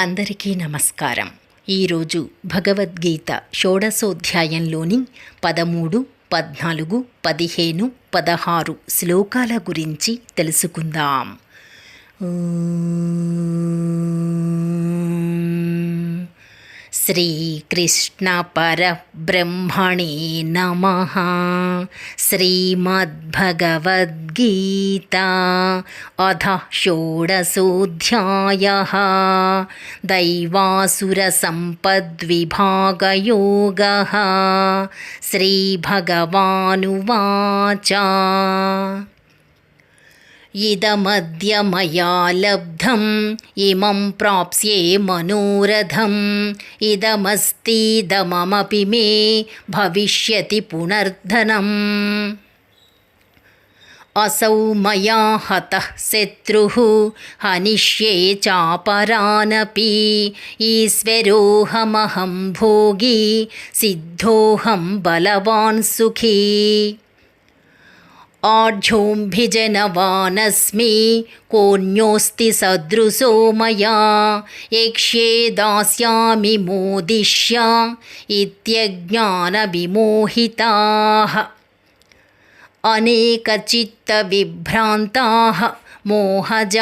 అందరికీ నమస్కారం. ఈరోజు భగవద్గీత షోడశోధ్యాయంలోని 13, 14, 15, 16 శ్లోకాల గురించి తెలుసుకుందాం. శ్రీకృష్ణ పరబ్రహ్మణే నమః. శ్రీమద్భగవద్గీత అథ షోడశోధ్యాయః. దైవాసురసంపద్విభాగయోగః. శ్రీభగవానువాచ ఇదమద్య మయా లబ్ధం ఇమం ప్రాప్స్యే మనోరథం ఇదమస్తిదమపి మే భవిష్యతి పునర్ధనం. అసౌ మయా హతః శత్రుః హనిష్యే చాపరానపి ఈశ్వరోహమహం భోగి సిద్ధోహం బలవాన్ సుఖీ. ఆఢ్యోభిజనవానస్మి కోన్యోస్తి సదృశో మయా యక్ష్యే దాస్యామి మోదిష్య ఇత్యజ్ఞానవిమోహితాః. అనేకచిత్తవిభ్రాంతాః మోహజాలసమావృతాః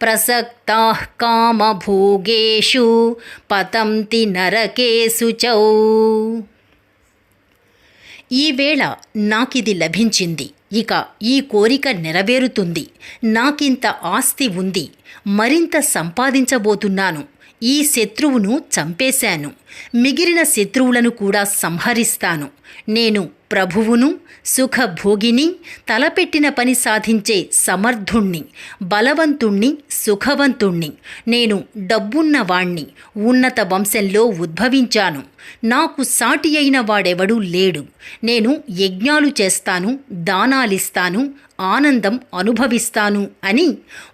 ప్రసక్తాః కామభోగేషు పతంతి నరకేషు చౌ. ఈవేళ నాకిది లభించింది, ఇక ఈ కోరిక నెరవేరుతుంది. నాకింత ఆస్తి ఉంది, మరింత సంపాదించబోతున్నాను. ఈ శత్రువును చంపేశాను, మిగిలిన శత్రువులను కూడా సంహరిస్తాను. నేను ప్రభువును, సుఖభోగిని, తలపెట్టిన పని సాధించే సమర్థుణ్ణి, బలవంతుణ్ణి, సుఖవంతుణ్ణి. నేను డబ్బున్నవాణ్ణి, ఉన్నత వంశంలో ఉద్భవించాను. నాకు సాటి అయిన వాడెవడూ లేడు. నేను యజ్ఞాలు చేస్తాను, దానాలిస్తాను, ఆనందం అనుభవిస్తాను అని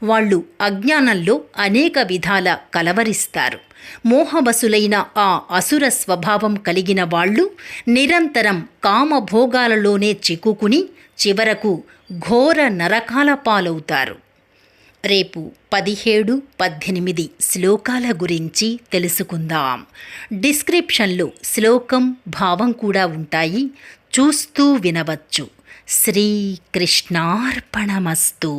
వాళ్ళు అజ్ఞానంలో అనేక విధాల కలవరిస్తారు. మోహవశులైన ఆ అసుర స్వభావం కలిగిన వాళ్ళు నిరంతరం కామభోగాలలోనే చిక్కుకుని చివరకు ఘోర నరకాల పాలవుతారు. రేపు 17, 18 శ్లోకాల గురించి తెలుసుకుందాం. డిస్క్రిప్షన్లో శ్లోకం, భావం కూడా ఉంటాయి, చూస్తూ వినవచ్చు. శ్రీకృష్ణార్పణమస్తు.